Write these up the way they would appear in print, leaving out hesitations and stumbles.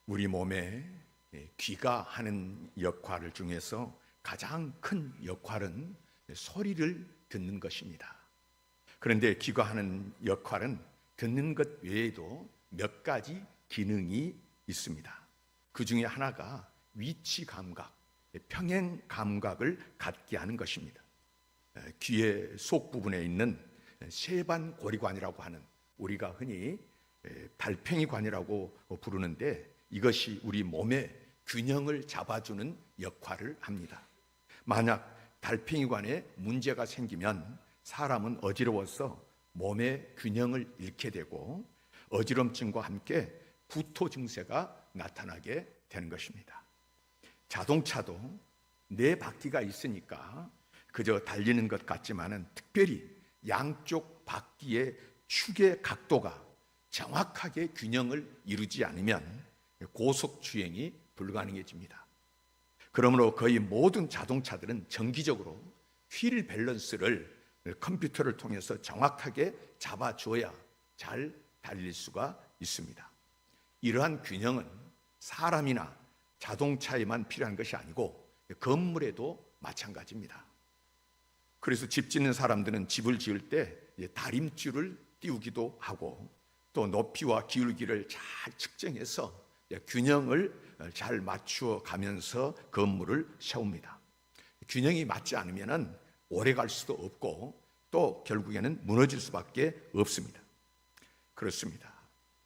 우리 몸에 귀가 하는 역할 중에서 가장 큰 역할은 소리를 듣는 것입니다. 그런데 귀가 하는 역할은 듣는 것 외에도 몇 가지 기능이 있습니다. 그 중에 하나가 위치 감각, 평행 감각을 갖게 하는 것입니다. 귀의 속 부분에 있는 세반 고리관이라고 하는, 우리가 흔히 달팽이관이라고 부르는데, 이것이 우리 몸의 균형을 잡아주는 역할을 합니다. 만약 달팽이관에 문제가 생기면 사람은 어지러워서 몸의 균형을 잃게 되고 어지럼증과 함께 구토 증세가 나타나게 되는 것입니다. 자동차도 네 바퀴가 있으니까 그저 달리는 것 같지만은 특별히 양쪽 바퀴의 축의 각도가 정확하게 균형을 이루지 않으면 고속 주행이 불가능해집니다. 그러므로 거의 모든 자동차들은 정기적으로 휠 밸런스를 컴퓨터를 통해서 정확하게 잡아줘야 잘 달릴 수가 있습니다. 이러한 균형은 사람이나 자동차에만 필요한 것이 아니고 건물에도 마찬가지입니다. 그래서 집 짓는 사람들은 집을 지을 때 다림줄을 띄우기도 하고, 또 높이와 기울기를 잘 측정해서 균형을 잘 맞추어 가면서 건물을 세웁니다. 균형이 맞지 않으면 오래 갈 수도 없고 또 결국에는 무너질 수밖에 없습니다. 그렇습니다.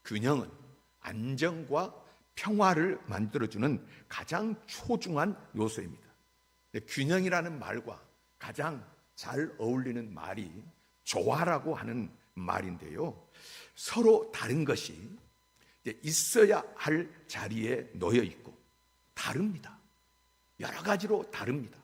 균형은 안정과 평화를 만들어주는 가장 소중한 요소입니다. 균형이라는 말과 가장 잘 어울리는 말이 조화라고 하는 말인데요, 서로 다른 것이 있어야 할 자리에 놓여 있고 다릅니다. 여러 가지로 다릅니다.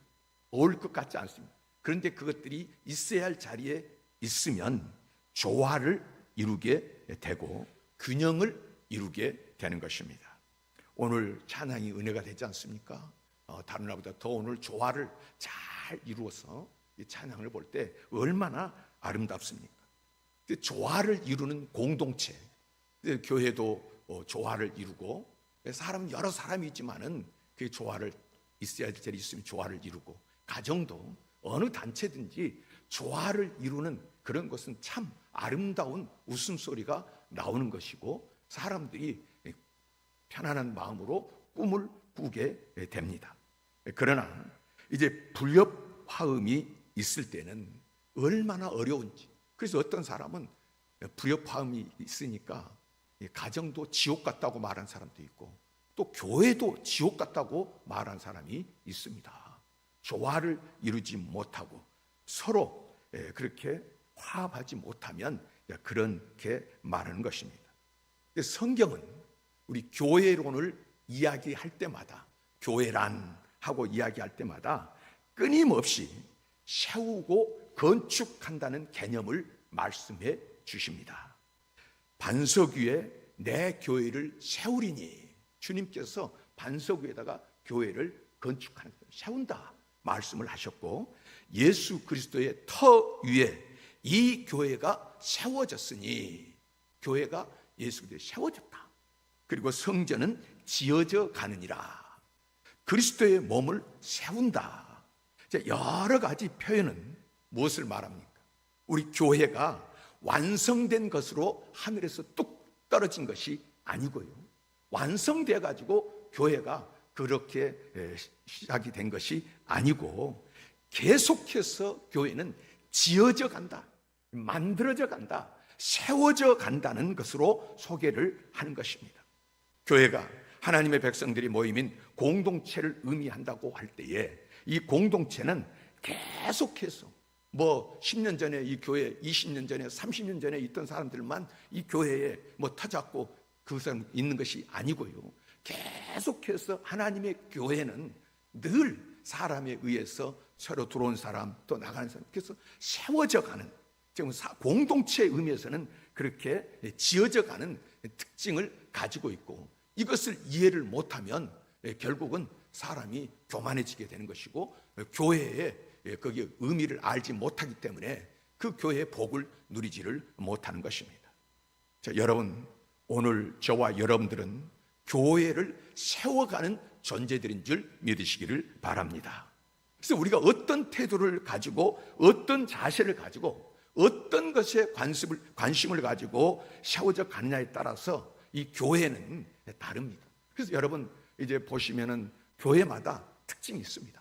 어울릴 것 같지 않습니다. 그런데 그것들이 있어야 할 자리에 있으면 조화를 이루게 되고 균형을 이루게 되는 것입니다. 오늘 찬양이 은혜가 되지 않습니까? 다른 날보다 더 오늘 조화를 잘 이루어서 이 찬양을 볼 때 얼마나 아름답습니까? 조화를 이루는 공동체, 교회도 조화를 이루고, 사람 여러 사람이 있지만은 그 조화를 있어야 될 자리 있으면 조화를 이루고, 가정도 어느 단체든지 조화를 이루는 그런 것은 참 아름다운 웃음소리가 나오는 것이고 사람들이 편안한 마음으로 꿈을 꾸게 됩니다. 그러나 이제 불협화음이 있을 때는 얼마나 어려운지, 그래서 어떤 사람은 불협화음이 있으니까 가정도 지옥 같다고 말한 사람도 있고 또 교회도 지옥 같다고 말한 사람이 있습니다. 조화를 이루지 못하고 서로 그렇게 화합하지 못하면 그렇게 말하는 것입니다. 성경은 우리 교회론을 이야기할 때마다, 교회란 하고 이야기할 때마다 끊임없이 세우고 건축한다는 개념을 말씀해 주십니다. 반석 위에 내 교회를 세우리니, 주님께서 반석 위에다가 교회를 건축하는, 세운다 말씀을 하셨고, 예수 그리스도의 터 위에 이 교회가 세워졌으니, 교회가 예수 그리스도에 세워졌다. 그리고 성전은 지어져 가느니라. 그리스도의 몸을 세운다. 여러 가지 표현은 무엇을 말합니까? 우리 교회가 완성된 것으로 하늘에서 뚝 떨어진 것이 아니고요, 완성되어 가지고 교회가 그렇게 시작이 된 것이 아니고 계속해서 교회는 지어져 간다, 만들어져 간다, 세워져 간다는 것으로 소개를 하는 것입니다. 교회가 하나님의 백성들이 모임인 공동체를 의미한다고 할 때에 이 공동체는 계속해서 10년 전에 이 교회, 20년 전에, 30년 전에 있던 사람들만 이 교회에 터잡고 그 사람 있는 것이 아니고요, 계속해서 하나님의 교회는 늘 사람에 의해서 새로 들어온 사람 또 나가는 사람, 그래서 세워져 가는, 지금 공동체의 의미에서는 그렇게 지어져 가는 특징을 가지고 있고, 이것을 이해를 못하면 결국은 사람이 교만해지게 되는 것이고 교회의 거기에 의미를 알지 못하기 때문에 그 교회의 복을 누리지를 못하는 것입니다. 자, 여러분, 오늘 저와 여러분들은 교회를 세워가는 존재들인 줄 믿으시기를 바랍니다. 그래서 우리가 어떤 태도를 가지고, 어떤 자세를 가지고, 어떤 것에 관심을 가지고 세워져 가느냐에 따라서 이 교회는 다릅니다. 그래서 여러분 이제 보시면은 교회마다 특징이 있습니다.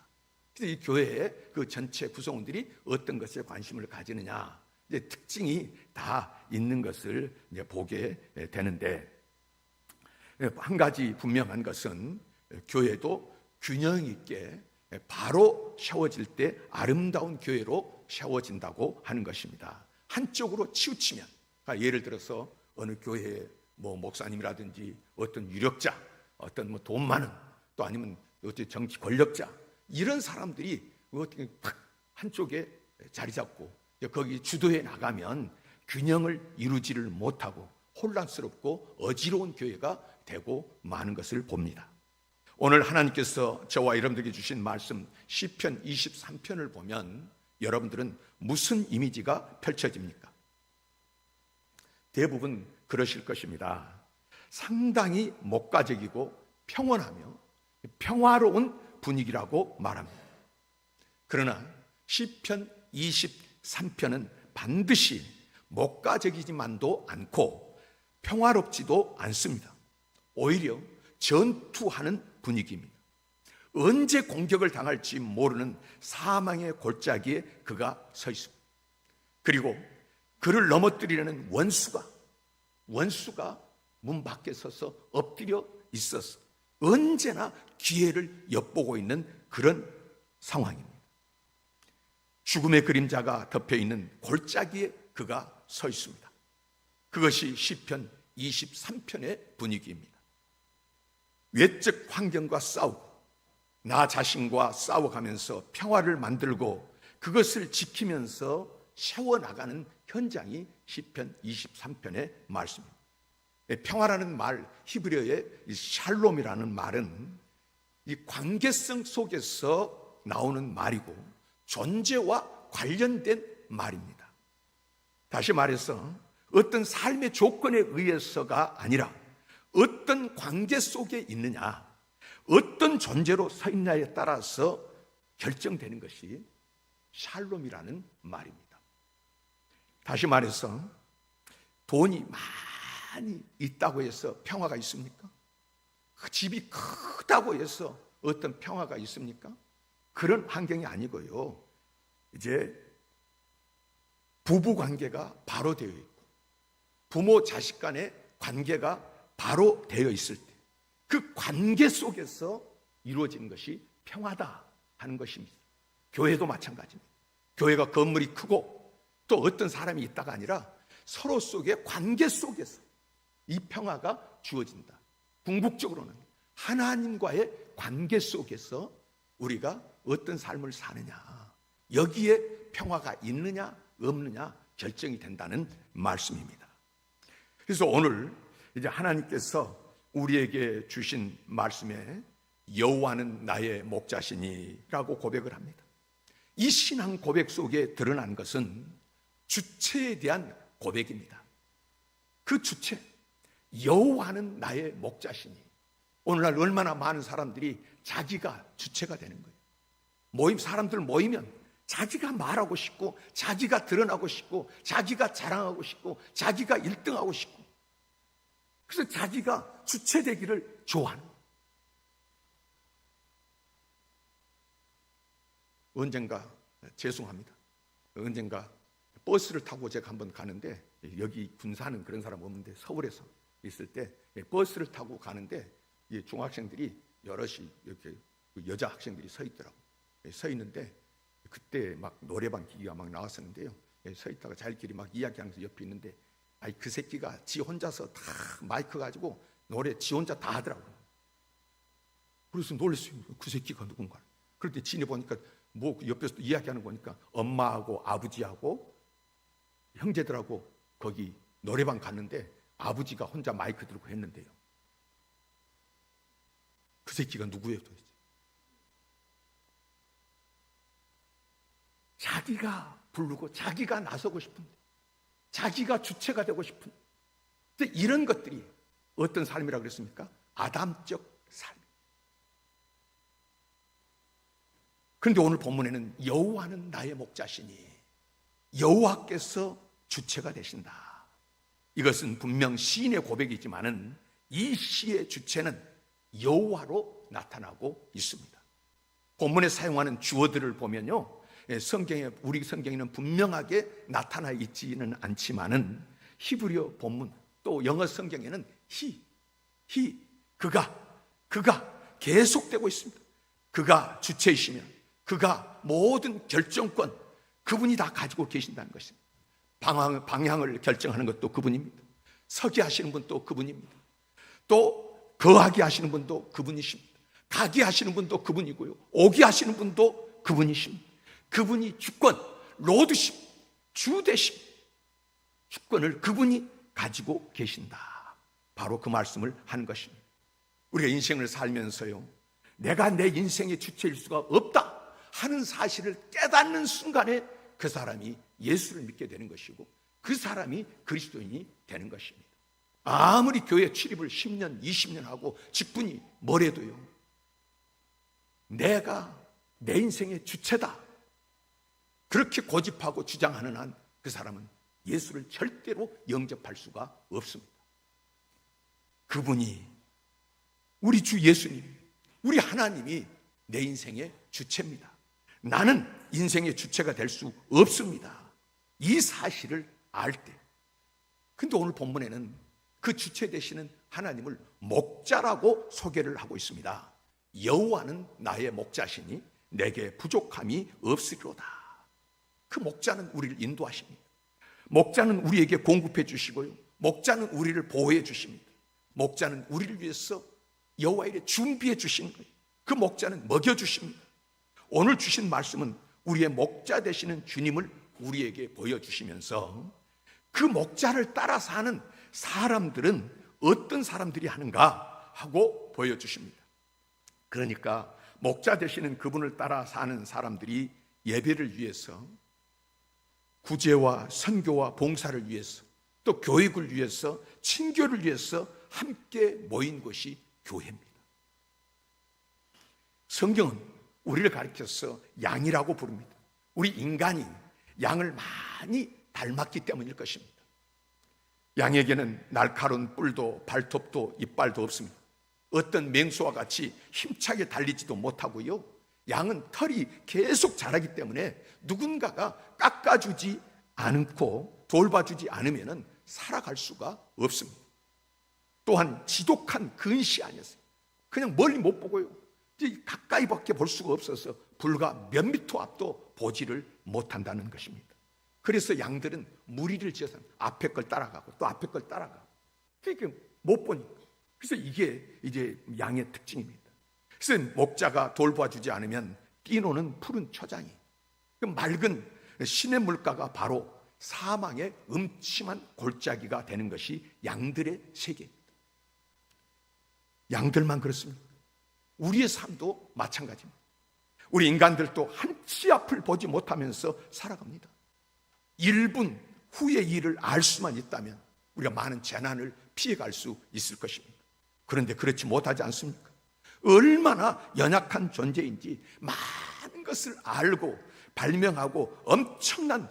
그래서 이 교회의 그 전체 구성원들이 어떤 것에 관심을 가지느냐, 이제 특징이 다 있는 것을 이제 보게 되는데, 한 가지 분명한 것은 교회도 균형 있게 바로 세워질 때 아름다운 교회로 세워진다고 하는 것입니다. 한쪽으로 치우치면, 예를 들어서 어느 교회에 뭐 목사님이라든지 어떤 유력자, 어떤 뭐 돈 많은, 또 아니면 어떤 정치 권력자, 이런 사람들이 어떻게 탁 한쪽에 자리 잡고 거기 주도해 나가면 균형을 이루지를 못하고 혼란스럽고 어지러운 교회가 되고 마는 것을 봅니다. 오늘 하나님께서 저와 여러분들에게 주신 말씀 시편 23편을 보면 여러분들은 무슨 이미지가 펼쳐집니까? 대부분 그러실 것입니다. 상당히 목가적이고 평온하며 평화로운 분위기라고 말합니다. 그러나 시편 23편은 반드시 목가적이지만도 않고 평화롭지도 않습니다. 오히려 전투하는 분위기입니다. 언제 공격을 당할지 모르는 사망의 골짜기에 그가 서 있습니다. 그리고 그를 넘어뜨리려는 원수가 문 밖에 서서 엎드려 있어서 언제나 기회를 엿보고 있는 그런 상황입니다. 죽음의 그림자가 덮여있는 골짜기에 그가 서 있습니다. 그것이 시편 23편의 분위기입니다. 외적 환경과 싸우고 나 자신과 싸워가면서 평화를 만들고 그것을 지키면서 세워나가는 현장이 시편 23편의 말씀입니다. 평화라는 말, 히브리어의 샬롬이라는 말은 이 관계성 속에서 나오는 말이고 존재와 관련된 말입니다. 다시 말해서 어떤 삶의 조건에 의해서가 아니라 어떤 관계 속에 있느냐, 어떤 존재로 서 있냐에 따라서 결정되는 것이 샬롬이라는 말입니다. 다시 말해서 돈이 많이 있다고 해서 평화가 있습니까? 그 집이 크다고 해서 어떤 평화가 있습니까? 그런 환경이 아니고요. 이제 부부 관계가 바로 되어 있고 부모 자식 간의 관계가 바로 되어 있을 때 그 관계 속에서 이루어지는 것이 평화다 하는 것입니다. 교회도 마찬가지입니다. 교회가 건물이 크고 또 어떤 사람이 있다가 아니라 서로 속의 관계 속에서 이 평화가 주어진다. 궁극적으로는 하나님과의 관계 속에서 우리가 어떤 삶을 사느냐, 여기에 평화가 있느냐 없느냐 결정이 된다는 말씀입니다. 그래서 오늘 이제 하나님께서 우리에게 주신 말씀에 여호와는 나의 목자시니라고 고백을 합니다. 이 신앙 고백 속에 드러난 것은 주체에 대한 고백입니다. 그 주체, 여호와는 나의 목자시니. 오늘날 얼마나 많은 사람들이 자기가 주체가 되는 거예요. 사람들 모이면 자기가 말하고 싶고 자기가 드러나고 싶고 자기가 자랑하고 싶고 자기가 1등하고 싶고, 그래서 자기가 주체되기를 좋아하는 거예요. 언젠가 버스를 타고 제가 한번 가는데, 여기 군사는 그런 사람 없는데 서울에서 있을 때 버스를 타고 가는데 중학생들이 여럿이 이렇게 여자 학생들이 서 있더라고요. 서 있는데 그때 막 노래방 기기가 막 나왔었는데요. 서 있다가 자기끼리 막 이야기하면서 옆에 있는데, 그 새끼가 지 혼자서 다 마이크 가지고 노래 지 혼자 다 하더라고요. 그래서 놀랐어요. 그 새끼가 누군가. 그럴 때 지니 보니까 뭐 옆에서 이야기하는 거니까 엄마하고 아버지하고 형제들하고 거기 노래방 갔는데 아버지가 혼자 마이크 들고 했는데요. 그 새끼가 누구예요 도대체? 자기가 부르고 자기가 나서고 싶은데, 자기가 주체가 되고 싶은 이런 것들이 어떤 삶이라고 그랬습니까? 아담적 삶. 그런데 오늘 본문에는 여호와는 나의 목자시니 여호와께서 주체가 되신다. 이것은 분명 시인의 고백이지만은 이 시의 주체는 여호와로 나타나고 있습니다. 본문에 사용하는 주어들을 보면요, 우리 성경에는 분명하게 나타나 있지는 않지만은 히브리어 본문 또 영어 성경에는 그가 계속되고 있습니다. 그가 주체이시면 그가 모든 결정권, 그분이 다 가지고 계신다는 것입니다. 방향을 결정하는 것도 그분입니다. 서게 하시는 분도 그분입니다. 또 거하게 하시는 분도 그분이십니다. 가게 하시는 분도 그분이고요, 오게 하시는 분도 그분이십니다. 그분이 주권, 로드십, 주대심, 주권을 그분이 가지고 계신다. 바로 그 말씀을 한 것입니다. 우리가 인생을 살면서요, 내가 내 인생의 주체일 수가 없다 하는 사실을 깨닫는 순간에 그 사람이 예수를 믿게 되는 것이고 그 사람이 그리스도인이 되는 것입니다. 아무리 교회 출입을 10년, 20년 하고 직분이 뭐래도요, 내가 내 인생의 주체다 그렇게 고집하고 주장하는 한 그 사람은 예수를 절대로 영접할 수가 없습니다. 그분이, 우리 주 예수님, 우리 하나님이 내 인생의 주체입니다. 나는 인생의 주체가 될 수 없습니다. 이 사실을 알 때. 근데 오늘 본문에는 그 주체 되시는 하나님을 목자라고 소개를 하고 있습니다. 여호와는 나의 목자시니 내게 부족함이 없으리로다. 그 목자는 우리를 인도하십니다. 목자는 우리에게 공급해 주시고요, 목자는 우리를 보호해 주십니다. 목자는 우리를 위해서 여호와 일에 준비해 주시는 거예요. 그 목자는 먹여 주십니다. 오늘 주신 말씀은 우리의 목자 되시는 주님을 우리에게 보여주시면서 그 목자를 따라 사는 사람들은 어떤 사람들이 하는가 하고 보여주십니다. 그러니까 목자 되시는 그분을 따라 사는 사람들이 예배를 위해서, 구제와 선교와 봉사를 위해서, 또 교육을 위해서, 친교를 위해서 함께 모인 곳이 교회입니다. 성경은 우리를 가르쳐서 양이라고 부릅니다. 우리 인간이 양을 많이 닮았기 때문일 것입니다. 양에게는 날카로운 뿔도 발톱도 이빨도 없습니다. 어떤 맹수와 같이 힘차게 달리지도 못하고요, 양은 털이 계속 자라기 때문에 누군가가 깎아주지 않고 돌봐주지 않으면 살아갈 수가 없습니다. 또한 지독한 근시 아니었어요. 그냥 멀리 못 보고요, 가까이밖에 볼 수가 없어서 불과 몇 미터 앞도 보지를 못한다는 것입니다. 그래서 양들은 무리를 지어서 앞에 걸 따라가고 또 앞에 걸 따라가고, 그러니까 못 보니까. 그래서 이게 이제 양의 특징입니다. 그래서 목자가 돌봐주지 않으면 뛰노는 푸른 초장이, 맑은 시냇물가가 바로 사망의 음침한 골짜기가 되는 것이 양들의 세계입니다. 양들만 그렇습니다. 우리의 삶도 마찬가지입니다. 우리 인간들도 한치 앞을 보지 못하면서 살아갑니다. 1분 후의 일을 알 수만 있다면 우리가 많은 재난을 피해갈 수 있을 것입니다. 그런데 그렇지 못하지 않습니까? 얼마나 연약한 존재인지 많은 것을 알고 발명하고 엄청난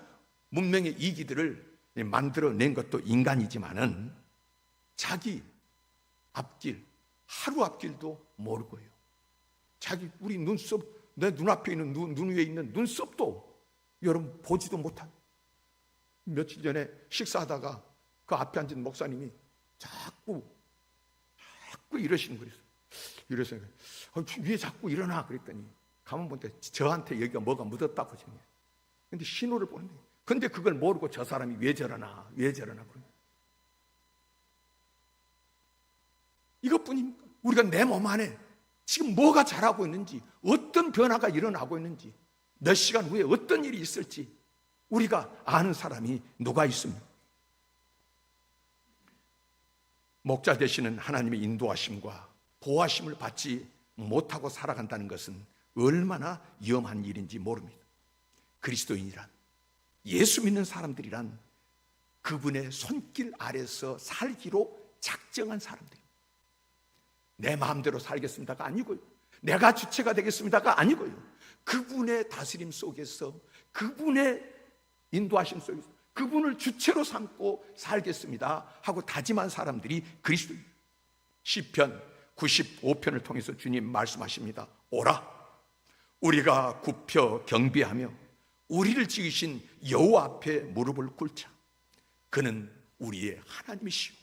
문명의 이기들을 만들어낸 것도 인간이지만은 자기 앞길, 하루 앞길도 모르고요, 자기 우리 눈썹, 내 눈앞에 있는 눈 위에 있는 눈썹도 여러분 보지도 못한. 며칠 전에 식사하다가 그 앞에 앉은 목사님이 자꾸 이러시는 거예요. 이래서 왜 자꾸 일어나 그랬더니 가만 보니까 저한테 여기가 뭐가 묻었다고 생각해요. 근데 신호를 보는데, 근데 그걸 모르고 저 사람이 왜 저러나 그러는. 이것뿐입니까? 우리가 내 몸 안에 지금 뭐가 자라고 있는지, 어떤 변화가 일어나고 있는지, 몇 시간 후에 어떤 일이 있을지 우리가 아는 사람이 누가 있습니까? 목자 되시는 하나님의 인도하심과 보호하심을 받지 못하고 살아간다는 것은 얼마나 위험한 일인지 모릅니다. 그리스도인이란, 예수 믿는 사람들이란 그분의 손길 아래서 살기로 작정한 사람들. 내 마음대로 살겠습니다가 아니고요. 내가 주체가 되겠습니다가 아니고요. 그분의 다스림 속에서, 그분의 인도하심 속에서 그분을 주체로 삼고 살겠습니다 하고 다짐한 사람들이 그리스도입니다. 시편 95편을 통해서 주님 말씀하십니다. 오라, 우리가 굽혀 경배하며 우리를 지으신 여호와 앞에 무릎을 꿇자. 그는 우리의 하나님이시오.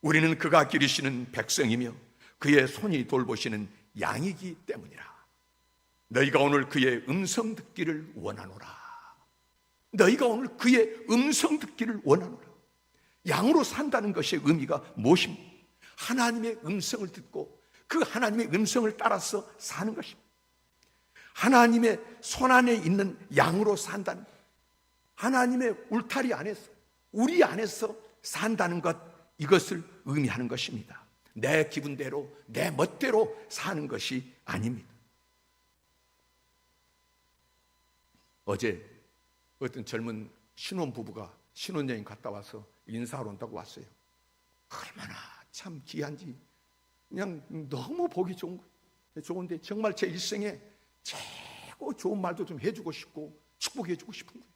우리는 그가 기르시는 백성이며 그의 손이 돌보시는 양이기 때문이라. 너희가 오늘 그의 음성 듣기를 원하노라. 너희가 오늘 그의 음성 듣기를 원하노라. 양으로 산다는 것의 의미가 무엇입니까? 하나님의 음성을 듣고 그 하나님의 음성을 따라서 사는 것입니다. 하나님의 손 안에 있는 양으로 산다는 것, 하나님의 울타리 안에서, 우리 안에서 산다는 것, 이것을 의미하는 것입니다. 내 기분대로, 내 멋대로 사는 것이 아닙니다. 어제 어떤 젊은 신혼부부가 신혼여행 갔다 와서 인사하러 온다고 왔어요. 얼마나 참 귀한지 그냥 너무 보기 좋은데 정말 제 일생에 최고 좋은 말도 좀 해주고 싶고 축복해주고 싶은 거예요.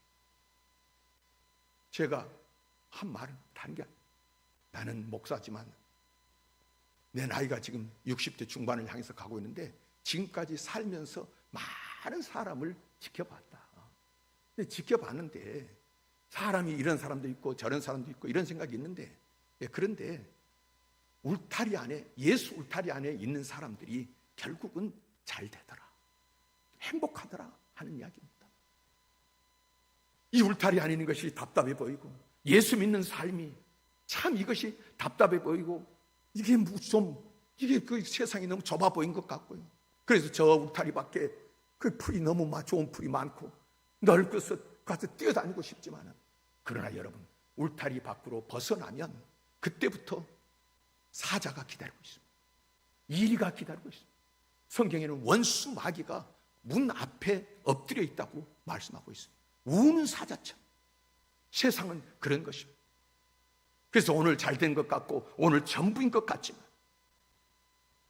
제가 한 말은 다른 게 아니에요. 나는 목사지만 내 나이가 지금 60대 중반을 향해서 가고 있는데 지금까지 살면서 많은 사람을 지켜봤다. 근데 지켜봤는데 사람이 이런 사람도 있고 저런 사람도 있고 이런 생각이 있는데, 그런데 울타리 안에, 예수 울타리 안에 있는 사람들이 결국은 잘 되더라, 행복하더라 하는 이야기입니다. 이 울타리 안에 있는 것이 답답해 보이고 예수 믿는 삶이 참 이것이 답답해 보이고 이게 이게 그 세상이 너무 좁아 보인 것 같고요. 그래서 저 울타리 밖에 그 풀이 너무 좋은 풀이 많고 넓어서 가서 뛰어다니고 싶지만은, 그러나 여러분, 울타리 밖으로 벗어나면 그때부터 사자가 기다리고 있습니다. 이리가 기다리고 있습니다. 성경에는 원수 마귀가 문 앞에 엎드려 있다고 말씀하고 있습니다. 우는 사자처럼. 세상은 그런 것입니다. 그래서 오늘 잘된 것 같고 오늘 전부인 것 같지만,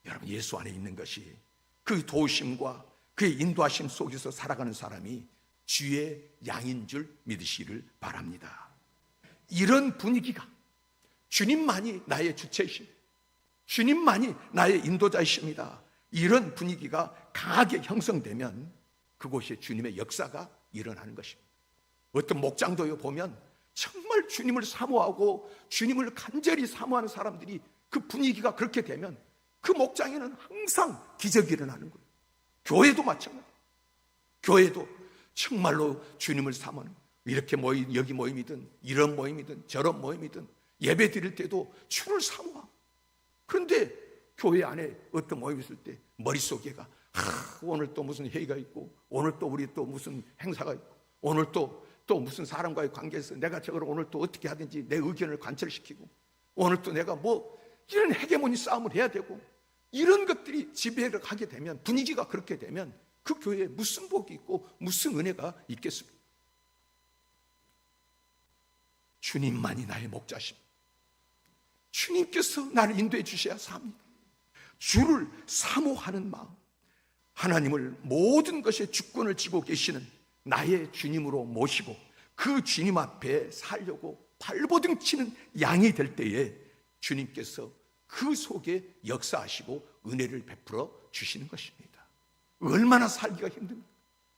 여러분, 예수 안에 있는 것이 그 도우심과 그의 인도하심 속에서 살아가는 사람이 주의 양인 줄 믿으시기를 바랍니다. 이런 분위기가, 주님만이 나의 주체이십니다, 주님만이 나의 인도자이십니다, 이런 분위기가 강하게 형성되면 그곳에 주님의 역사가 일어나는 것입니다. 어떤 목장도에 보면 정말 주님을 사모하고 주님을 간절히 사모하는 사람들이, 그 분위기가 그렇게 되면 그 목장에는 항상 기적이 일어나는 거예요. 교회도 마찬가지. 교회도 정말로 주님을 사모하는, 이렇게 여기 모임이든 이런 모임이든 저런 모임이든 예배 드릴 때도 주를 사모하고, 그런데 교회 안에 어떤 모임이 있을 때 머릿속에가 오늘 또 무슨 회의가 있고, 오늘 또 우리 또 무슨 행사가 있고, 오늘 또 무슨 사람과의 관계에서 내가 저걸 오늘 또 어떻게 하든지 내 의견을 관철시키고, 오늘 또 내가 이런 헤게모니 싸움을 해야 되고, 이런 것들이 지배를 하게 되면, 분위기가 그렇게 되면 그 교회에 무슨 복이 있고 무슨 은혜가 있겠습니까? 주님만이 나의 목자십니다. 주님께서 나를 인도해 주셔야 삽니다. 주를 사모하는 마음, 하나님을 모든 것에 주권을 쥐고 계시는 나의 주님으로 모시고 그 주님 앞에 살려고 발버둥 치는 양이 될 때에 주님께서 그 속에 역사하시고 은혜를 베풀어 주시는 것입니다. 얼마나 살기가 힘듭니까?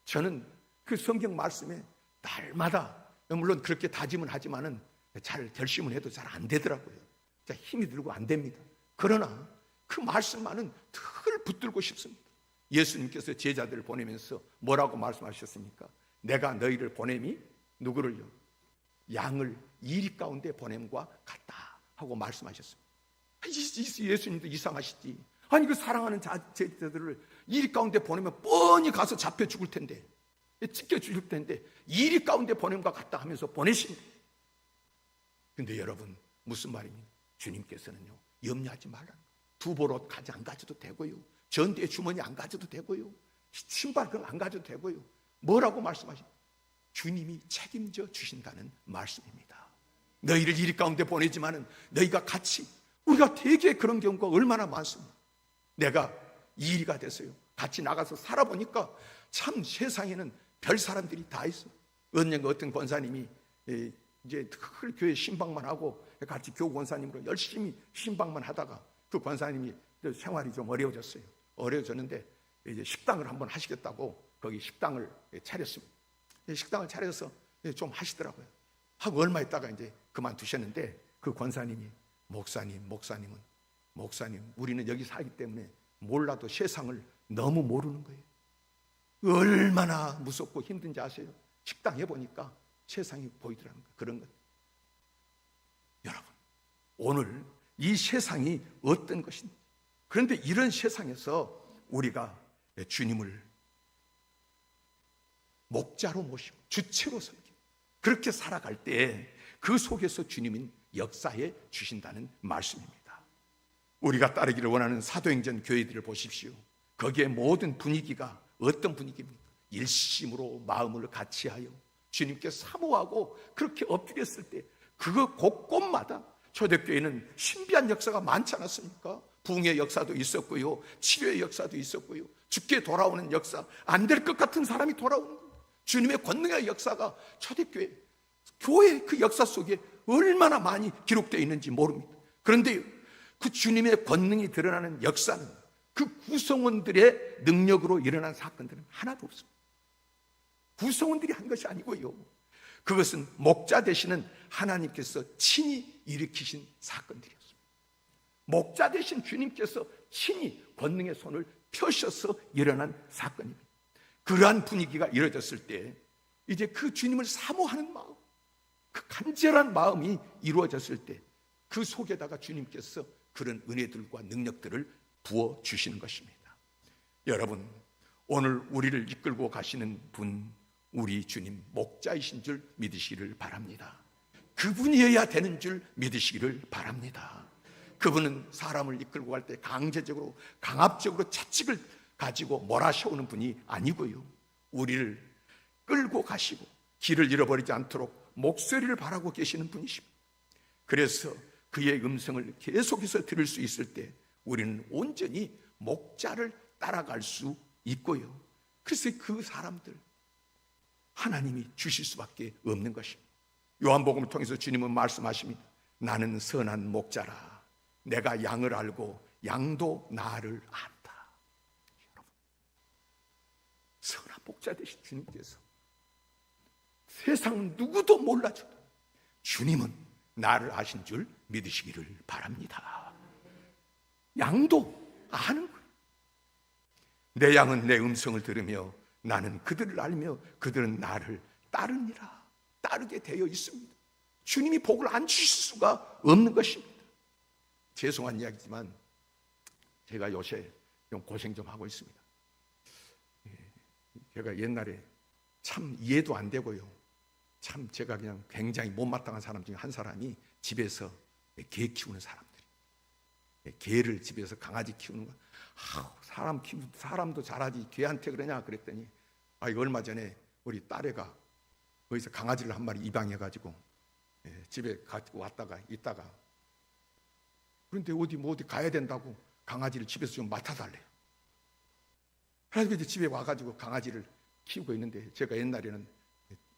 저는 그 성경 말씀에 날마다, 물론 그렇게 다짐은 하지만은 잘 결심을 해도 잘 안 되더라고요. 힘이 들고 안 됩니다. 그러나 그 말씀만은 늘 붙들고 싶습니다. 예수님께서 제자들을 보내면서 뭐라고 말씀하셨습니까? 내가 너희를 보냄이 누구를요? 양을 이리 가운데 보냄과 같다 하고 말씀하셨습니다. 예수님도 이상하시지. 아니, 그 사랑하는 제자들을 이리 가운데 보내면 뻔히 가서 잡혀 죽을 텐데, 찢겨 죽을 텐데 이리 가운데 보냄과 같다 하면서 보내십니다. 근데 여러분, 무슨 말입니까? 주님께서는요, 염려하지 말라는, 두보로 가지 안 가져도 되고요, 전대의 주머니 안 가져도 되고요, 신발 그거 안 가져도 되고요. 뭐라고 말씀하십니까? 주님이 책임져 주신다는 말씀입니다. 너희를 이리 가운데 보내지만은 너희가 같이, 우리가 되게 그런 경우가 얼마나 많습니다. 내가 이의가 됐어요. 같이 나가서 살아보니까 참 세상에는 별 사람들이 다 있어. 언젠가 어떤 권사님이 이제 그 교회 신방만 하고 같이 교우 권사님으로 열심히 신방만 하다가 그 권사님이 생활이 좀 어려워졌어요. 어려워졌는데 이제 식당을 한번 하시겠다고 거기 식당을 차렸습니다. 식당을 차려서 좀 하시더라고요. 하고 얼마 있다가 이제 그만두셨는데 그 권사님이 목사님 우리는 여기 살기 때문에 몰라도 세상을 너무 모르는 거예요. 얼마나 무섭고 힘든지 아세요? 식당 해보니까 세상이 보이더라는 거예요. 그런 것. 여러분, 오늘 이 세상이 어떤 것인지, 그런데 이런 세상에서 우리가 주님을 목자로 모시고 주체로 섬기고 그렇게 살아갈 때 그 속에서 주님은 역사해 주신다는 말씀입니다. 우리가 따르기를 원하는 사도행전 교회들을 보십시오. 거기에 모든 분위기가 어떤 분위기입니까? 일심으로 마음을 같이하여 주님께 사모하고 그렇게 엎드렸을 때 그거 곳곳마다 초대교회는 신비한 역사가 많지 않았습니까? 부흥의 역사도 있었고요, 치료의 역사도 있었고요, 죽게 돌아오는 역사, 안 될 것 같은 사람이 돌아오는 거예요. 주님의 권능의 역사가 초대교회, 교회 그 역사 속에 얼마나 많이 기록되어 있는지 모릅니다. 그런데 그 주님의 권능이 드러나는 역사는 그 구성원들의 능력으로 일어난 사건들은 하나도 없습니다. 구성원들이 한 것이 아니고요, 그것은 목자 되시는 하나님께서 친히 일으키신 사건들이었습니다. 목자 되신 주님께서 친히 권능의 손을 펴셔서 일어난 사건입니다. 그러한 분위기가 이루어졌을 때 이제 그 주님을 사모하는 마음, 그 간절한 마음이 이루어졌을 때 그 속에다가 주님께서 그런 은혜들과 능력들을 부어주시는 것입니다. 여러분, 오늘 우리를 이끌고 가시는 분, 우리 주님 목자이신 줄 믿으시기를 바랍니다. 그분이어야 되는 줄 믿으시기를 바랍니다. 그분은 사람을 이끌고 갈 때 강제적으로 강압적으로 채찍을 가지고 몰아세우는 분이 아니고요, 우리를 끌고 가시고 길을 잃어버리지 않도록 목소리를 바라고 계시는 분이십니다. 그래서 그의 음성을 계속해서 들을 수 있을 때 우리는 온전히 목자를 따라갈 수 있고요, 그래서 그 사람들 하나님이 주실 수밖에 없는 것입니다. 요한복음을 통해서 주님은 말씀하십니다. 나는 선한 목자라. 내가 양을 알고 양도 나를 안다. 여러분, 선한 목자 되신 주님께서 세상 누구도 몰라줘도 주님은 나를 아신 줄 믿으시기를 바랍니다. 양도 아는 거예요. 내 양은 내 음성을 들으며 나는 그들을 알며 그들은 나를 따르니라. 따르게 되어 있습니다. 주님이 복을 안 주실 수가 없는 것입니다. 죄송한 이야기지만 제가 요새 좀 고생 좀 하고 있습니다. 제가 옛날에 참 이해도 안 되고요, 참 제가 그냥 굉장히 못마땅한 사람 중에 한 사람이 집에서 개 키우는 사람들이, 개를 집에서 강아지 키우는 거, 사람도 잘하지 개한테 그러냐 그랬더니, 이거 얼마 전에 우리 딸애가 거기서 강아지를 한 마리 입양해가지고 집에 가지고 왔다가 있다가, 그런데 어디 가야 된다고 강아지를 집에서 좀 맡아달래요. 그래서 이제 집에 와가지고 강아지를 키우고 있는데, 제가 옛날에는,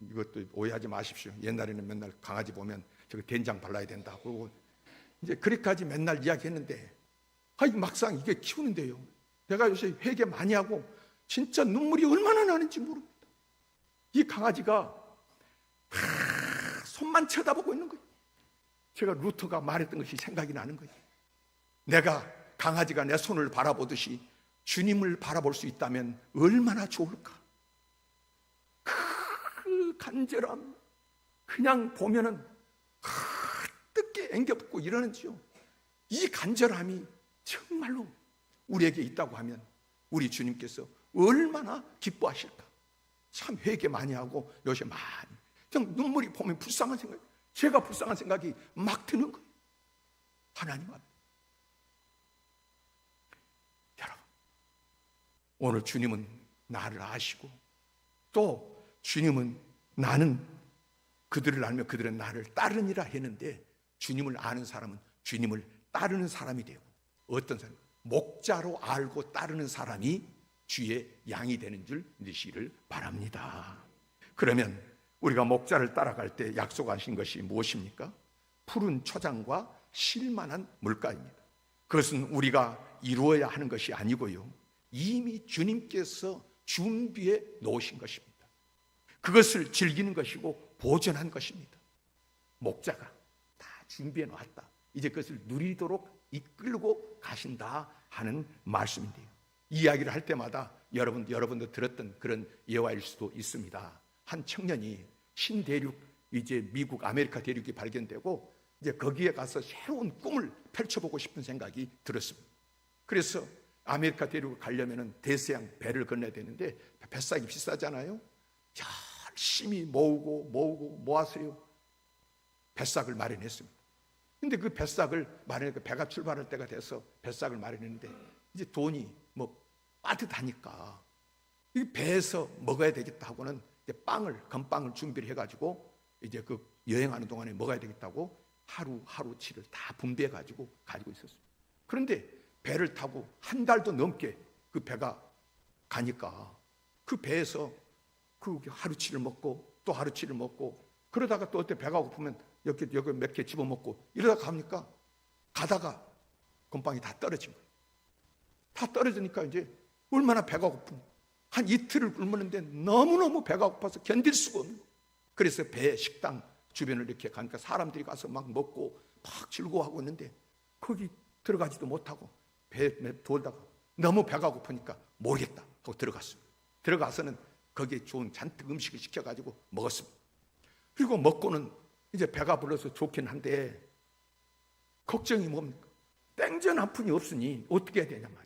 이것도 오해하지 마십시오, 옛날에는 맨날 강아지 보면 저거 된장 발라야 된다고 이제 그렇게까지 맨날 이야기했는데, 막상 이게 키우는데요, 내가 요새 회개 많이 하고 진짜 눈물이 얼마나 나는지 모릅니다. 이 강아지가 손만 쳐다보고 있는 거예요. 제가 루터가 말했던 것이 생각이 나는 거예요. 내가 강아지가 내 손을 바라보듯이 주님을 바라볼 수 있다면 얼마나 좋을까. 그 간절함, 그냥 보면은 뜨게 앵겨붙고 이러는지요. 이 간절함이 정말로 우리에게 있다고 하면 우리 주님께서 얼마나 기뻐하실까. 참 회개 많이 하고 요새 많이 그냥 눈물이 보면 불쌍한 생각, 제가 불쌍한 생각이 막 드는 거예요. 하나님 앞에. 여러분, 오늘 주님은 나를 아시고 또 주님은 나는 그들을 알며 그들은 나를 따르니라 했는데, 주님을 아는 사람은 주님을 따르는 사람이 되고, 어떤 사람? 목자로 알고 따르는 사람이 주의 양이 되는 줄 믿으시기를 바랍니다. 그러면 우리가 목자를 따라갈 때 약속하신 것이 무엇입니까? 푸른 초장과 쉴만한 물가입니다. 그것은 우리가 이루어야 하는 것이 아니고요, 이미 주님께서 준비해 놓으신 것입니다. 그것을 즐기는 것이고 보존한 것입니다. 목자가 다 준비해 놓았다. 이제 그것을 누리도록 이끌고 가신다 하는 말씀인데요, 이야기를 할 때마다 여러분도 들었던 그런 예화일 수도 있습니다. 한 청년이 신대륙, 이제 미국 아메리카 대륙이 발견되고 이제 거기에 가서 새로운 꿈을 펼쳐보고 싶은 생각이 들었습니다. 그래서 아메리카 대륙을 가려면 대서양 배를 건너야 되는데 뱃삭이 비싸잖아요. 열심히 모아서요 뱃삭을 마련했습니다. 근데 그 뱃삭을 마련해서 배가 출발할 때가 돼서 뱃삭을 마련했는데 이제 돈이 빠듯하니까 이 배에서 먹어야 되겠다 하고는 이제 건빵을 준비를 해가지고 이제 그 여행하는 동안에 먹어야 되겠다고 하루치를 다 분배해가지고 가지고 있었습니다. 그런데 배를 타고 한 달도 넘게 그 배가 가니까 그 배에서 그 하루치를 먹고 또 하루치를 먹고 그러다가 또 어때 배가 고프면 여기 몇 개 집어먹고 이러다가 가니까 가다가 건빵이 다 떨어진 거예요. 다 떨어지니까 이제 얼마나 배가 고픈, 한 이틀을 굶었는데 너무너무 배가 고파서 견딜 수가 없는 거예요. 그래서 배 식당 주변을 이렇게 가니까 사람들이 가서 막 먹고 막 즐거워하고 있는데 거기 들어가지도 못하고 배 돌다가 너무 배가 고프니까 모르겠다 하고 들어갔습니다. 들어가서는 거기에 좋은 잔뜩 음식을 시켜가지고 먹었습니다. 그리고 먹고는 이제 배가 불러서 좋긴 한데 걱정이 뭡니까? 땡전 한 푼이 없으니 어떻게 해야 되냐 말이에요.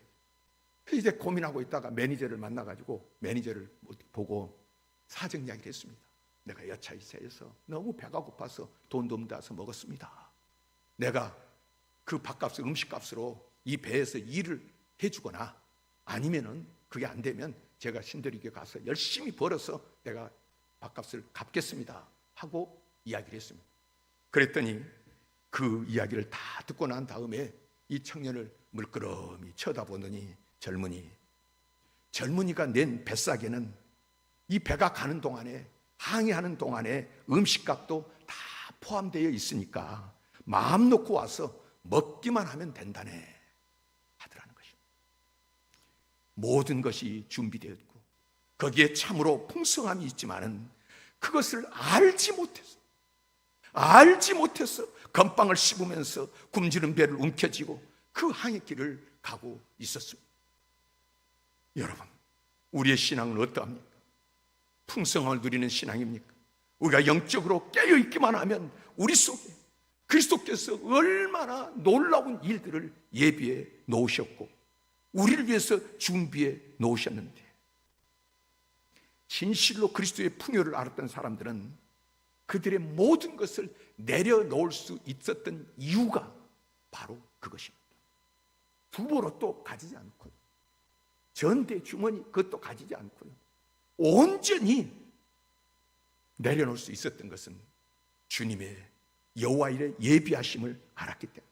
이제 고민하고 있다가 매니저를 만나가지고 매니저를 보고 사정 이야기를 했습니다. 내가 여차이사에서 너무 배가 고파서 돈도 없다서 먹었습니다. 내가 그 밥값을 음식값으로 이 배에서 일을 해주거나 아니면은 그게 안 되면 제가 신들에게 가서 열심히 벌어서 내가 밥값을 갚겠습니다 하고 이야기를 했습니다. 그랬더니 그 이야기를 다 듣고 난 다음에 이 청년을 물끄러미 쳐다보더니 젊은이가 낸 뱃삭에는 이 배가 가는 동안에 항해하는 동안에 음식값도 다 포함되어 있으니까 마음 놓고 와서 먹기만 하면 된다네 하더라는 것입니다. 모든 것이 준비되었고 거기에 참으로 풍성함이 있지만은 그것을 알지 못해서 건빵을 씹으면서 굶주린 배를 움켜쥐고 그 항해길을 가고 있었습니다. 여러분, 우리의 신앙은 어떠합니까? 풍성함을 누리는 신앙입니까? 우리가 영적으로 깨어있기만 하면 우리 속에 그리스도께서 얼마나 놀라운 일들을 예비해 놓으셨고 우리를 위해서 준비해 놓으셨는데, 진실로 그리스도의 풍요를 알았던 사람들은 그들의 모든 것을 내려놓을 수 있었던 이유가 바로 그것입니다. 두보로또 가지지 않고요, 전대 주머니 그것도 가지지 않고요, 온전히 내려놓을 수 있었던 것은 주님의 여호와 일의 예비하심을 알았기 때문에,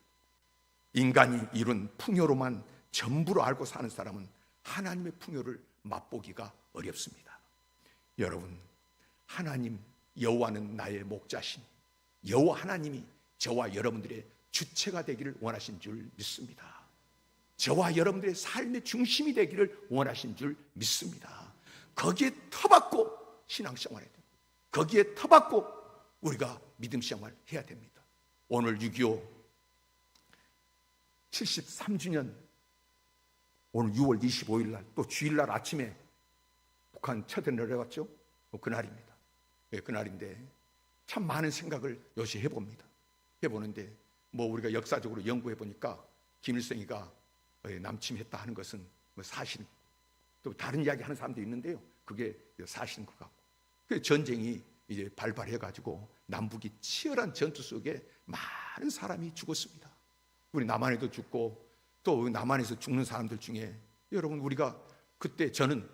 인간이 이룬 풍요로만 전부로 알고 사는 사람은 하나님의 풍요를 맛보기가 어렵습니다. 여러분, 하나님 여호와는 나의 목자신 여호와 하나님이 저와 여러분들의 주체가 되기를 원하신 줄 믿습니다. 저와 여러분들의 삶의 중심이 되기를 원하신 줄 믿습니다. 거기에 터받고 신앙생활해야 됩니다. 거기에 터받고 우리가 믿음생활 해야 됩니다. 오늘 6.25 73주년, 오늘 6월 25일 날 또 주일날 아침에 북한 쳐들 내려갔죠. 그날입니다. 그날인데 참 많은 생각을 요새 해보는데 우리가 역사적으로 연구해보니까 김일성이가 남침했다 하는 것은 사실, 또 다른 이야기 하는 사람도 있는데요, 그게 사실인 것 같고, 그 전쟁이 이제 발발해가지고 남북이 치열한 전투 속에 많은 사람이 죽었습니다. 우리 남한에도 죽고, 또 남한에서 죽는 사람들 중에 여러분, 우리가 그때 저는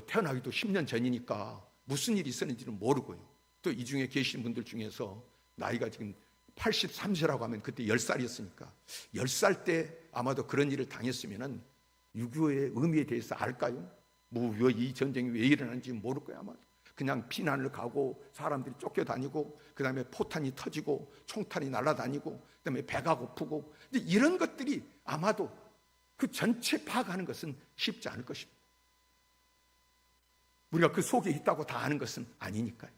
태어나기도 10년 전이니까 무슨 일이 있었는지는 모르고요, 또 이 중에 계신 분들 중에서 나이가 지금 83세라고 하면 그때 10살이었으니까 10살 때 아마도 그런 일을 당했으면은 6.25의 의미에 대해서 알까요? 뭐 이 전쟁이 왜 일어나는지 모를 거야 아마. 그냥 피난을 가고 사람들이 쫓겨다니고 그다음에 포탄이 터지고 총탄이 날아다니고 그다음에 배가 고프고, 근데 이런 것들이 아마도 그 전체 파악하는 것은 쉽지 않을 것입니다. 우리가 그 속에 있다고 다 아는 것은 아니니까요.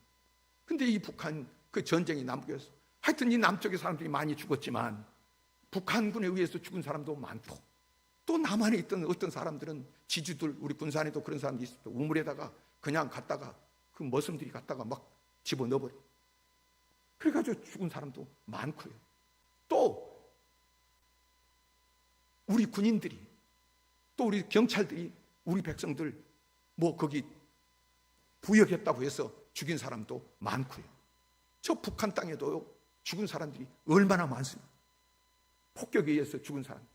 근데 이 북한 그 전쟁이 남북에서 하여튼 이 남쪽의 사람들이 많이 죽었지만 북한군에 의해서 죽은 사람도 많고, 또 남한에 있던 어떤 사람들은 지주들, 우리 군산에도 그런 사람들이 있었죠. 우물에다가 그냥 갔다가 그 머슴들이 갔다가 막 집어넣어버려. 그래가지고 죽은 사람도 많고요. 또 우리 군인들이, 또 우리 경찰들이 우리 백성들 뭐 거기 부역했다고 해서 죽인 사람도 많고요. 저 북한 땅에도 죽은 사람들이 얼마나 많습니다. 폭격에 의해서 죽은 사람.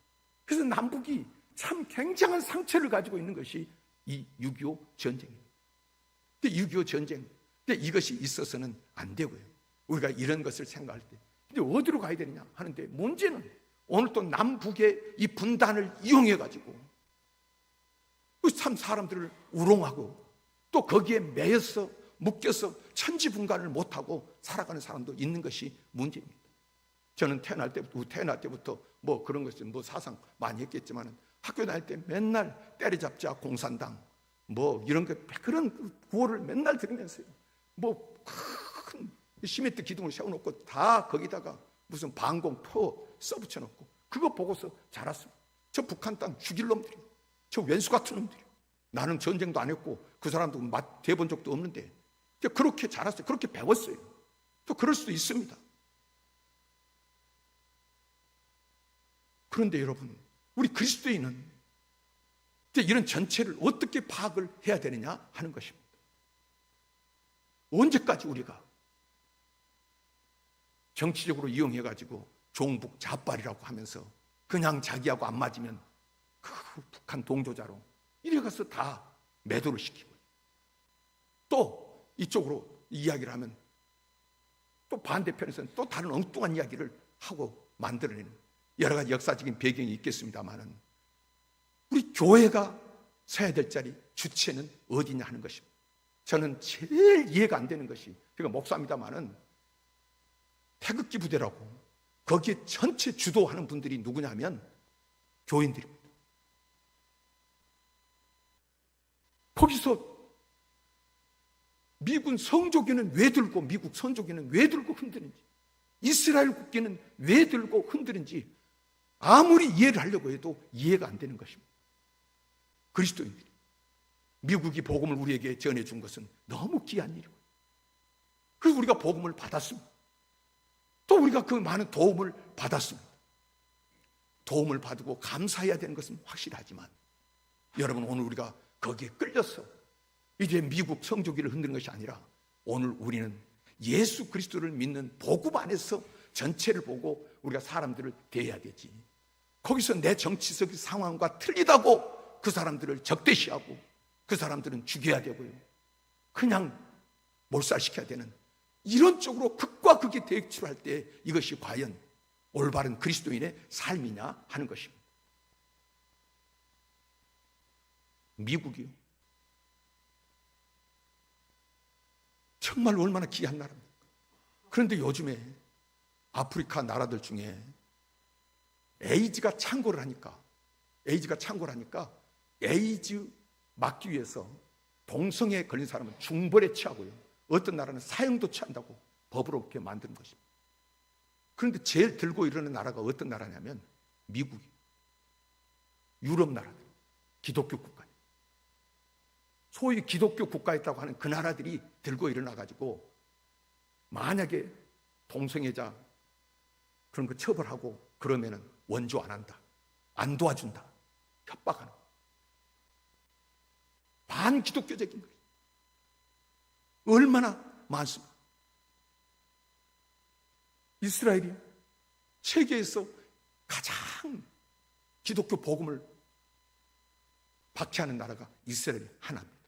그래서 남북이 참 굉장한 상처를 가지고 있는 것이 이 6.25 전쟁입니다. 6.25 전쟁, 이것이 있어서는 안 되고요. 우리가 이런 것을 생각할 때, 근데 어디로 가야 되느냐 하는데, 문제는 오늘 또 남북의 이 분단을 이용해 가지고 참 사람들을 우롱하고 또 거기에 매여서 묶여서 천지분간을 못하고 살아가는 사람도 있는 것이 문제입니다. 저는 태어날 때부터 뭐 그런 것을 뭐 사상 많이 했겠지만 학교 다닐 때 맨날 때려잡자 공산당 뭐 이런 거, 그런 구호를 맨날 들으면서요. 뭐 큰 시멘트 기둥을 세워놓고 다 거기다가 무슨 방공포 써붙여놓고 그거 보고서 자랐습니다. 저 북한 땅 죽일 놈들이, 저 왼수 같은 놈들이. 나는 전쟁도 안 했고 그 사람도 대본 적도 없는데 그렇게 자랐어요. 그렇게 배웠어요. 또 그럴 수도 있습니다. 그런데 여러분, 우리 그리스도인은 이런 전체를 어떻게 파악을 해야 되느냐 하는 것입니다. 언제까지 우리가 정치적으로 이용해가지고 종북 좌빨이라고 하면서 그냥 자기하고 안 맞으면 그 북한 동조자로 이래 가서 다 매도를 시키고, 또 이쪽으로 이야기를 하면 또 반대편에서는 또 다른 엉뚱한 이야기를 하고 만들어내는 여러 가지 역사적인 배경이 있겠습니다만은, 우리 교회가 서야 될 자리 주체는 어디냐 하는 것입니다. 저는 제일 이해가 안 되는 것이, 제가 목사입니다만은 태극기 부대라고 거기에 전체 주도하는 분들이 누구냐면 교인들입니다. 거기서 미군 성조기는 왜 들고, 미국 선조기는 왜 들고 흔드는지, 이스라엘 국기는 왜 들고 흔드는지 아무리 이해를 하려고 해도 이해가 안 되는 것입니다. 그리스도인들이 미국이 복음을 우리에게 전해준 것은 너무 귀한 일이고, 그래서 우리가 복음을 받았습니다. 또 우리가 그 많은 도움을 받았습니다. 도움을 받고 감사해야 되는 것은 확실하지만, 여러분, 오늘 우리가 거기에 끌려서 이제 미국 성조기를 흔드는 것이 아니라 오늘 우리는 예수 그리스도를 믿는 복음 안에서 전체를 보고 우리가 사람들을 대해야 되지. 거기서 내 정치적 상황과 틀리다고 그 사람들을 적대시하고 그 사람들은 죽여야 되고요, 그냥 몰살시켜야 되는 이런 쪽으로 극과 극이 대출할 때 이것이 과연 올바른 그리스도인의 삶이냐 하는 것입니다. 미국이요, 정말 얼마나 귀한 나라입니까? 그런데 요즘에 아프리카 나라들 중에 에이즈가 창궐을 하니까 에이즈 막기 위해서 동성애에 걸린 사람은 중벌에 취하고요, 어떤 나라는 사형도 취한다고 법으로 그렇게 만드는 것입니다. 그런데 제일 들고 이러는 나라가 어떤 나라냐면 미국이, 유럽 나라들, 기독교 국가, 소위 기독교 국가였다고 하는 그 나라들이 들고 일어나가지고 만약에 동성애자 그런 거 처벌하고 그러면은 원조 안 한다, 안 도와준다, 협박하는, 반기독교적인 거예요. 얼마나 많습니다. 이스라엘이 세계에서 가장 기독교 복음을 박해하는 나라가 이스라엘이 하나입니다.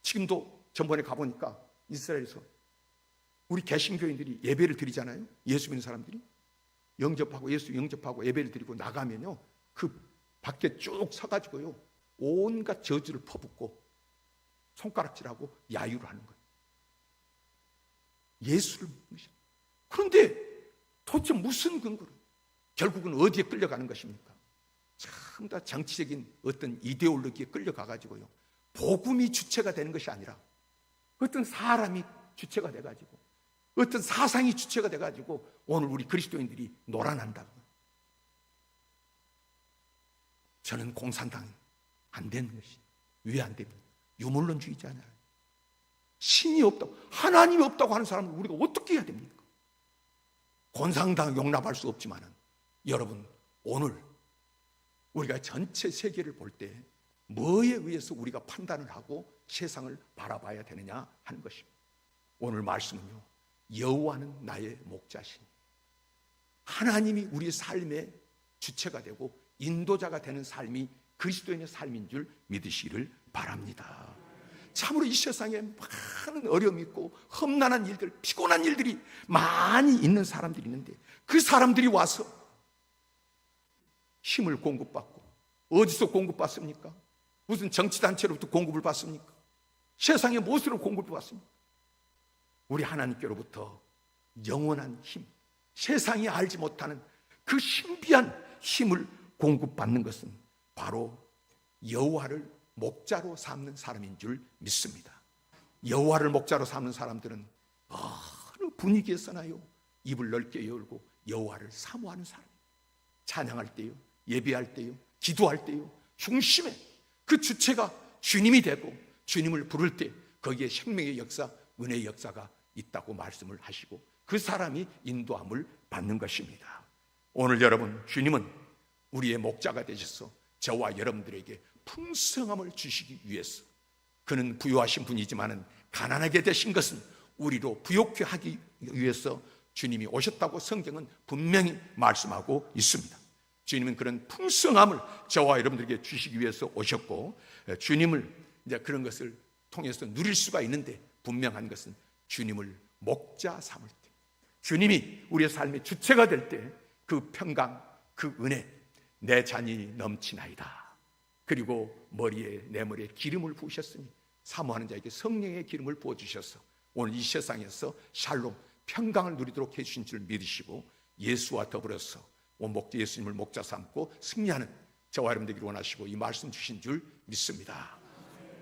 지금도 전번에 가보니까 이스라엘에서 우리 개신교인들이 예배를 드리잖아요. 예수 믿는 사람들이 영접하고 예수 영접하고 예배를 드리고 나가면요, 그 밖에 쭉 서가지고요 온갖 저주를 퍼붓고 손가락질하고 야유를 하는 거예요. 예수를 믿으셔. 그런데 도대체 무슨 근거로 결국은 어디에 끌려가는 것입니까? 참 다 정치적인 어떤 이데올로기에 끌려가가지고요 복음이 주체가 되는 것이 아니라 어떤 사람이 주체가 돼가지고 어떤 사상이 주체가 돼가지고 오늘 우리 그리스도인들이 놀아난다고. 저는 공산당이 안 되는 것이 왜 안 됩니까? 유물론주의자잖아요. 신이 없다고, 하나님이 없다고 하는 사람을 우리가 어떻게 해야 됩니까? 공산당 용납할 수 없지만은 여러분, 오늘 우리가 전체 세계를 볼 때 뭐에 의해서 우리가 판단을 하고 세상을 바라봐야 되느냐 하는 것입니다. 오늘 말씀은요, 여호와는 나의 목자시니 하나님이 우리 삶의 주체가 되고 인도자가 되는 삶이 그리스도인의 삶인 줄 믿으시기를 바랍니다. 참으로 이 세상에 많은 어려움이 있고 험난한 일들, 피곤한 일들이 많이 있는 사람들이 있는데 그 사람들이 와서 힘을 공급받고, 어디서 공급받습니까? 무슨 정치단체로부터 공급을 받습니까? 세상의 무엇으로 공급을 받습니까? 우리 하나님께로부터 영원한 힘, 세상이 알지 못하는 그 신비한 힘을 공급받는 것은 바로 여호와를 목자로 삼는 사람인 줄 믿습니다. 여호와를 목자로 삼는 사람들은 어느 분위기에서나요 입을 넓게 열고 여호와를 사모하는 사람, 찬양할 때요, 예배할 때요, 기도할 때요, 중심에 그 주체가 주님이 되고 주님을 부를 때 거기에 생명의 역사, 은혜의 역사가 있다고 말씀을 하시고 그 사람이 인도함을 받는 것입니다. 오늘 여러분, 주님은 우리의 목자가 되셔서 저와 여러분들에게 풍성함을 주시기 위해서, 그는 부유하신 분이지만은 가난하게 되신 것은 우리로 부욕케 하기 위해서 주님이 오셨다고 성경은 분명히 말씀하고 있습니다. 주님은 그런 풍성함을 저와 여러분들에게 주시기 위해서 오셨고, 주님을 이제 그런 것을 통해서 누릴 수가 있는데 분명한 것은 주님을 목자 삼을 때, 주님이 우리의 삶의 주체가 될 때 그 평강, 그 은혜, 내 잔이 넘치나이다. 그리고 내 머리에 기름을 부으셨으니 사모하는 자에게 성령의 기름을 부어주셔서 오늘 이 세상에서 샬롬, 평강을 누리도록 해주신 줄 믿으시고 예수와 더불어서 예수님을 목자 삼고 승리하는 저와 여러분 되기를 원하시고 이 말씀 주신 줄 믿습니다.